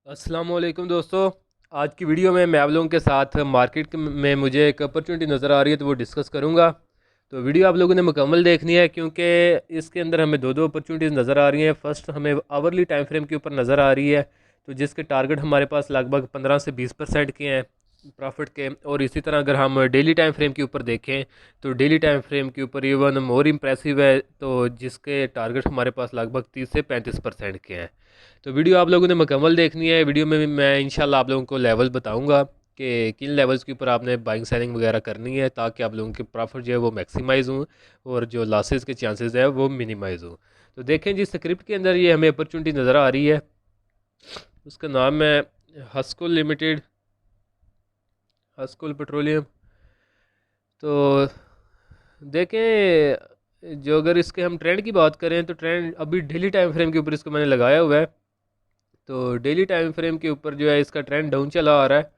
अस्सलामुअलैकुम दोस्तों। आज की वीडियो में मैं आप लोगों के साथ मार्केट में मुझे एक अपॉर्चुनिटी नज़र आ रही है तो वो डिस्कस करूंगा। तो वीडियो आप लोगों ने मुकम्मल देखनी है क्योंकि इसके अंदर हमें दो दो अपॉर्चुनिटीज़ नज़र आ रही हैं। फ़र्स्ट हमें आवरली टाइम फ्रेम के ऊपर नज़र आ रही है, तो जिसके टारगेट हमारे पास लगभग 15 से 20% के हैं प्रॉफिट के। और इसी तरह अगर हम डेली टाइम फ्रेम के ऊपर देखें तो डेली टाइम फ्रेम के ऊपर इवन मोर इम्प्रेसिव है, तो जिसके टारगेट हमारे पास लगभग 30 से 35% के हैं। तो वीडियो आप लोगों ने मुकम्मल देखनी है। वीडियो में मैं इंशाल्लाह आप लोगों को लेवल बताऊंगा कि किन लेवल्स के ऊपर आपने बाइंग सेलिंग वगैरह करनी है ताकि आप लोगों के प्रॉफिट जो है वो मैक्सिमाइज़ हों और जो लॉसेस के चांसेस है वो मिनिमाइज़ हों। तो देखें जी, स्क्रिप्ट के अंदर ये हमें अपॉर्चुनिटी नज़र आ रही है। उसका नाम है हस्कुल लिमिटेड, हस्कुल पेट्रोलियम। तो देखें, जो अगर इसके हम ट्रेंड की बात करें तो ट्रेंड अभी डेली टाइम फ्रेम के ऊपर इसको मैंने लगाया हुआ है। तो डेली टाइम फ्रेम के ऊपर जो है इसका ट्रेंड डाउन चला आ रहा है।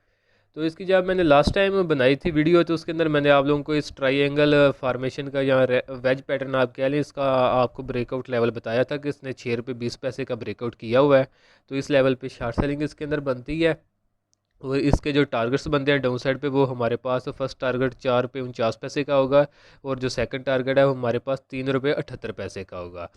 तो इसकी जब मैंने लास्ट टाइम बनाई थी वीडियो तो उसके अंदर मैंने आप लोगों को इस ट्राइंगल फार्मेशन का या वेज पैटर्न आप कह लें, इसका आपको ब्रेकआउट लेवल बताया था कि इसने 6 रुपये 20 पैसे का ब्रेकआउट किया हुआ है। तो इस लेवल पे शॉर्ट सेलिंग इसके अंदर बनती है। और इसके जो टारगेट्स बनते हैं डाउन साइड पे वो हमारे पास फर्स्ट टारगेट 4 रुपये 49 पैसे का होगा और जो सेकंड टारगेट है वो हमारे पास 3 रुपये 78 पैसे का होगा।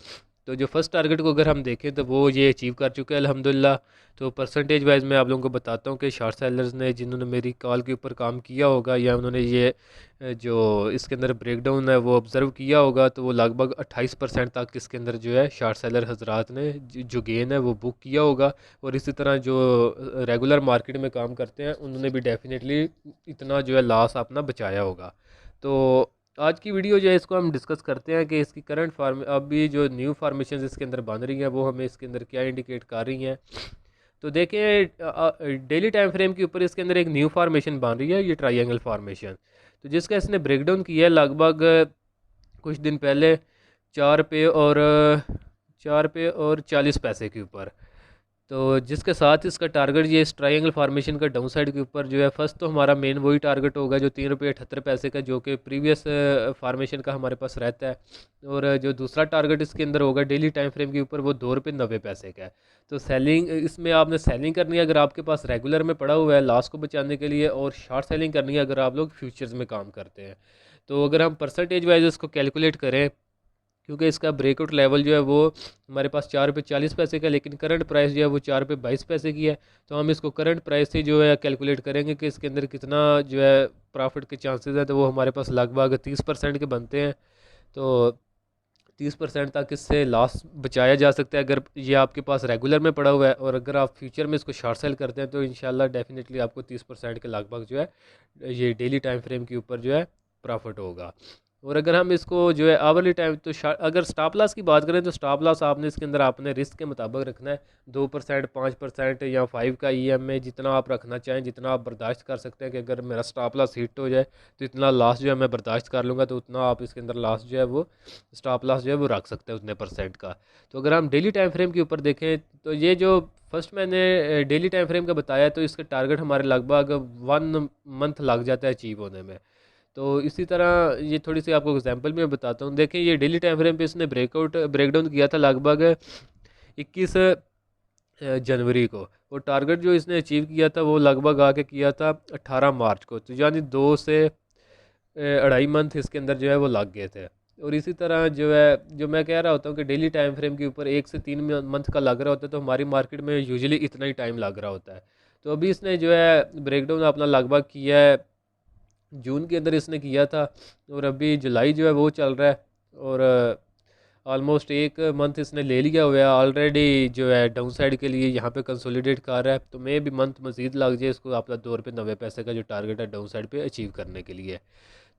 तो जो फर्स्ट टारगेट को अगर हम देखें तो वो ये अचीव कर चुके हैं अल्हम्दुलिल्लाह। तो परसेंटेज वाइज मैं आप लोगों को बताता हूँ कि शॉर्ट सेलर्स ने जिन्होंने मेरी कॉल के ऊपर काम किया होगा या उन्होंने ये जो इसके अंदर ब्रेकडाउन है वो ऑब्ज़र्व किया होगा तो वो लगभग 28% तक इसके अंदर जो है शॉर्ट सेलर हजरात ने जो गेन है वो बुक किया होगा। और इसी तरह जो रेगुलर मार्केट में काम करते हैं उन्होंने भी डेफिनेटली इतना जो है लॉस अपना बचाया होगा। तो आज की वीडियो जो है इसको हम डिस्कस करते हैं कि इसकी करंट फार्म अभी जो न्यू फार्मेशन इसके अंदर बन रही हैं वो हमें इसके अंदर क्या इंडिकेट कर रही हैं। तो देखिए, डेली टाइम फ्रेम के ऊपर इसके अंदर एक न्यू फार्मेशन बन रही है, ये ट्राइंगल फार्मेशन। तो जिसका इसने ब्रेकडाउन किया है लगभग कुछ दिन पहले 4 पे और 40 पैसे के ऊपर। तो जिसके साथ इसका टारगेट ये इस ट्रायंगल फार्मेशन का डाउन साइड के ऊपर जो है फर्स्ट तो हमारा मेन वही टारगेट होगा जो 3 रुपये 78 पैसे का, जो कि प्रीवियस फार्मेशन का हमारे पास रहता है। और जो दूसरा टारगेट इसके अंदर होगा डेली टाइम फ्रेम के ऊपर वो 2 रुपये 90 पैसे का है। तो सेलिंग इसमें आपने सेलिंग करनी है अगर आपके पास रेगुलर में पड़ा हुआ है लॉस को बचाने के लिए, और शॉर्ट सेलिंग करनी है अगर आप लोग फ्यूचर्स में काम करते हैं। तो अगर हम परसेंटेज वाइज इसको कैलकुलेट करें, क्योंकि इसका ब्रेकआउट लेवल जो है वो हमारे पास 4 रुपये 40 पैसे का, लेकिन करंट प्राइस जो है वो 4 रुपये 22 पैसे की है। तो हम इसको करंट प्राइस से जो है कैलकुलेट करेंगे कि इसके अंदर कितना जो है प्रॉफिट के चांसेस है, तो वो हमारे पास लगभग 30% के बनते हैं। तो 30% तक इससे लॉस बचाया जा सकता है अगर ये आपके पास रेगुलर में पड़ा हुआ है। और अगर आप फ्यूचर में इसको शॉर्ट सेल करते हैं तो इंशाल्लाह डेफिनेटली आपको 30% के लगभग जो है ये डेली टाइम फ्रेम के ऊपर जो है प्रॉफिट होगा। और अगर हम इसको जो है आवरली टाइम तो अगर स्टॉप लॉस की बात करें तो स्टॉप लॉस आपने इसके अंदर अपने रिस्क के मुताबिक रखना है। 2% 5% या 5 का EM जितना आप रखना चाहें, जितना आप बर्दाश्त कर सकते हैं कि अगर मेरा स्टॉप लॉस हिट हो जाए तो इतना लॉस जो है मैं बर्दाश्त कर लूँगा, तो उतना आप इसके अंदर लॉस जो है वो स्टॉप लॉस जो है वो रख सकते हैं उतने परसेंट का। तो अगर हम डेली टाइम फ्रेम के ऊपर देखें तो ये जो फर्स्ट मैंने डेली टाइम फ्रेम का बताया तो इसके टारगेट हमारे लगभग 1 मंथ लग जाता है अचीव होने में। तो इसी तरह ये थोड़ी सी आपको एग्जांपल भी मैं बताता हूँ। देखिए, ये डेली टाइम फ्रेम पे इसने ब्रेकडाउन किया था लगभग 21 जनवरी को। और टारगेट जो इसने अचीव किया था वो लगभग आके किया था 18 मार्च को, तो यानी 2 से 2.5 मंथ इसके अंदर जो है वो लग गए थे। और इसी तरह जो है जो मैं कह रहा होता हूँ कि डेली टाइम फ्रेम के ऊपर 1 से 3 मंथ का लग रहा होता है, तो हमारी मार्केट में यूजुअली इतना ही टाइम लग रहा होता है। तो अभी इसने जो है ब्रेकडाउन अपना लगभग किया है जून के अंदर इसने किया था, और अभी जुलाई जो है वो चल रहा है। और ऑलमोस्ट 1 मंथ इसने ले लिया हुआ है ऑलरेडी जो है डाउन साइड के लिए यहाँ पे कंसोलिडेट कर रहा है। तो मे भी मंथ मजीद लग जाए इसको अपना 2 रुपये 90 पैसे का जो टारगेट है डाउन साइड पे अचीव करने के लिए।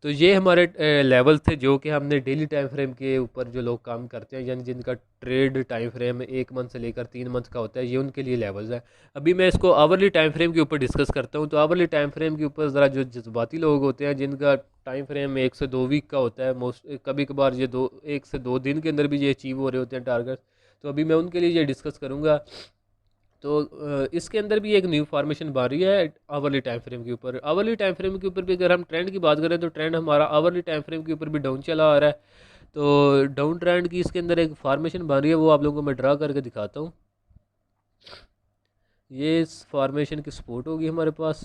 तो ये हमारे लेवल थे जो कि हमने डेली टाइम फ्रेम के ऊपर जो लोग काम करते हैं, यानी जिनका ट्रेड टाइम फ्रेम 1 मंथ से लेकर 3 मंथ का होता है, ये उनके लिए लेवल्स हैं। अभी मैं इसको आवरली टाइम फ्रेम के ऊपर डिस्कस करता हूँ। तो आवरली टाइम फ्रेम के ऊपर ज़रा जो जज्बाती लोग होते हैं जिनका टाइम फ्रेम 1 से 2 वीक का होता है, मोस्ट कभी कभार ये 1 से 2 दिन के अंदर भी ये अचीव हो रहे होते हैं टारगेट। तो अभी मैं उनके लिए ये डिस्कस करूँगा। तो इसके अंदर भी एक न्यू फार्मेशन बन रही है आवरली टाइम फ्रेम के ऊपर। आवरली टाइम फ्रेम के ऊपर भी अगर हम ट्रेंड की बात करें तो ट्रेंड हमारा आवरली टाइम फ्रेम के ऊपर भी डाउन चला आ रहा है। तो डाउन ट्रेंड की इसके अंदर एक फार्मेशन बन रही है, वो आप लोगों को मैं ड्रा करके दिखाता हूँ। ये इस फॉर्मेशन की सपोर्ट होगी हमारे पास।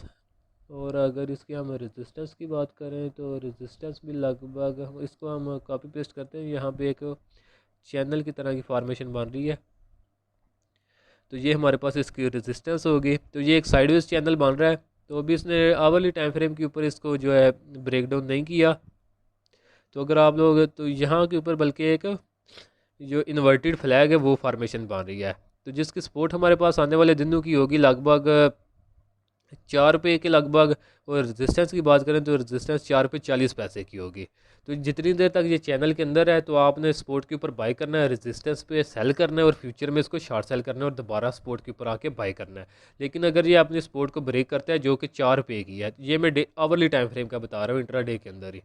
और अगर इसकी हम रेजिस्टेंस की बात करें तो रेजिस्टेंस भी लगभग इसको हम कॉपी पेस्ट करते हैं, यहाँ पे एक चैनल की तरह की फॉर्मेशन बन रही है। तो ये हमारे पास इसकी रेजिस्टेंस होगी। तो ये एक साइडवेज चैनल बन रहा है। तो अभी इसने आवरली टाइम फ्रेम के ऊपर इसको जो है ब्रेक डाउन नहीं किया। तो अगर आप लोग तो यहाँ के ऊपर बल्कि एक जो इन्वर्टेड फ्लैग है वो फार्मेशन बन रही है। तो जिसकी सपोर्ट हमारे पास आने वाले दिनों की होगी लगभग 4 रुपये के लगभग। और रेजिस्टेंस की बात करें तो रेजिस्टेंस 4 रुपये 40 पैसे की होगी। तो जितनी देर तक ये चैनल के अंदर है तो आपने सपोर्ट के ऊपर बाई करना है, रेजिस्टेंस पे सेल करना है और फ्यूचर में इसको शॉर्ट सेल करना है और दोबारा सपोर्ट के ऊपर आके बाई करना है। लेकिन अगर ये अपनी सपोर्ट को ब्रेक करता है जो कि 4 रुपये की है, ये मैं आवरली टाइम फ्रेम का बता रहा हूँ इंट्रा डे के अंदर ही।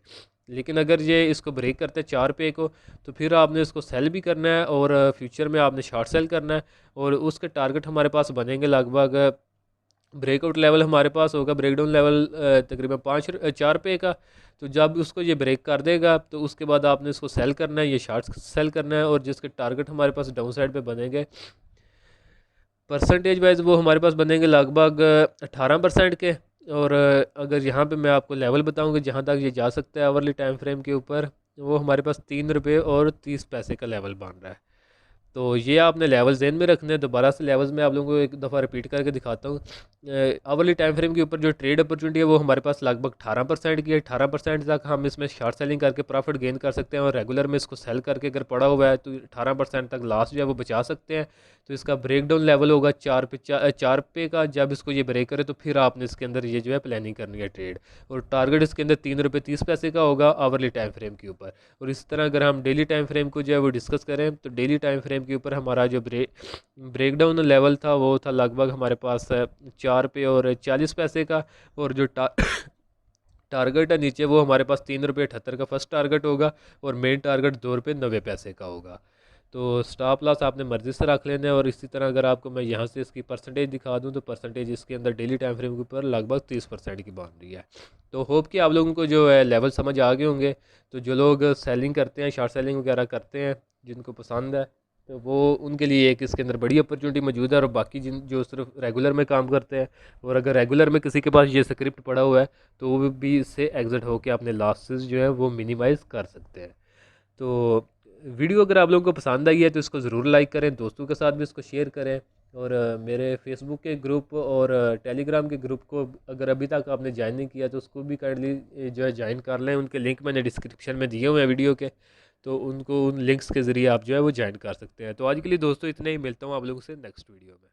लेकिन अगर ये इसको ब्रेक करता है 4 रुपये को तो फिर आपने इसको सेल भी करना है और फ्यूचर में आपने शॉर्ट सेल करना है। और उसके टारगेट हमारे पास बनेंगे लगभग ब्रेकआउट लेवल हमारे पास होगा ब्रेकडाउन लेवल तकरीबन 4 रुपये का। तो जब उसको ये ब्रेक कर देगा तो उसके बाद आपने इसको सेल करना है, ये शार्ट सेल करना है। और जिसके टारगेट हमारे पास डाउन साइड पे बनेंगे परसेंटेज वाइज वो हमारे पास बनेंगे लगभग 18% के। और अगर यहाँ पे मैं आपको लेवल बताऊँ कि जहाँ तक ये जा सकता है आवरली टाइम फ्रेम के ऊपर, वो हमारे पास 3 रुपये और 30 पैसे का लेवल बन रहा है। तो ये आपने लेवल ज़हन में रखने हैं। दोबारा से लेवल्स मैं आप लोगों को एक दफ़ा रिपीट करके दिखाता हूँ। आवरली टाइम फ्रेम के ऊपर जो ट्रेड अपॉर्चुनिटी है वो हमारे पास लगभग 18% की है। 18% तक हम इसमें शॉर्ट सेलिंग करके प्रॉफिट गेन कर सकते हैं और रेगुलर में इसको सेल करके अगर पड़ा हुआ है तो 18% तक लास्ट जो है वो बचा सकते हैं। तो इसका ब्रेक डाउन लेवल होगा 4 पे का। जब इसको ये ब्रेक करे तो फिर आपने इसके अंदर ये जो है प्लानिंग करनी है ट्रेड। और टारगेट इसके अंदर 3 रुपये 30 पैसे का होगा आवरली टाइम फ्रेम के ऊपर। और इस तरह अगर हम डेली टाइम फ्रेम को जो है वो डिस्कस करें तो डेली टाइम फ्रेम के ऊपर हमारा जो ब्रेकडाउन लेवल था वो था लगभग हमारे पास 4 रुपये और 40 पैसे का। और जो टारगेट है नीचे वो हमारे पास 3 रुपये 78 का फर्स्ट टारगेट होगा। और मेन टारगेट 2 रुपये 90 पैसे का होगा। तो स्टॉप लॉस आपने मर्जी से रख लेना है। और इसी तरह अगर आपको मैं यहाँ से इसकी परसेंटेज दिखा दूँ तो परसेंटेज इसके अंदर डेली टाइम फ्रेम के ऊपर लगभग 30% की बन रही है। तो होप कि आप लोगों को जो है लेवल समझ आ गए होंगे। तो जो लोग सेलिंग करते हैं, शॉर्ट सेलिंग वगैरह करते हैं, जिनको पसंद है तो वो उनके लिए एक इसके अंदर बड़ी अपॉर्चुनिटी मौजूद है। और बाकी जिन जो सिर्फ रेगुलर में काम करते हैं और अगर रेगुलर में किसी के पास ये स्क्रिप्ट पड़ा हुआ है तो वो भी इससे एग्जिट होकर अपने लॉसेस जो है वो मिनिमाइज़ कर सकते हैं। तो वीडियो अगर आप लोगों को पसंद आई है तो इसको ज़रूर लाइक करें, दोस्तों के साथ भी इसको शेयर करें। और मेरे फेसबुक के ग्रुप और टेलीग्राम के ग्रुप को अगर अभी तक आपने ज्वाइन नहीं किया तो उसको भी काइंडली जो है ज्वाइन कर लें। उनके लिंक मैंने डिस्क्रिप्शन में दिए हुए हैं वीडियो के। तो उनको उन लिंक्स के ज़रिए आप जो है वो ज्वाइन कर सकते हैं। तो आज के लिए दोस्तों इतना ही, मिलता हूँ आप लोगों से नेक्स्ट वीडियो में।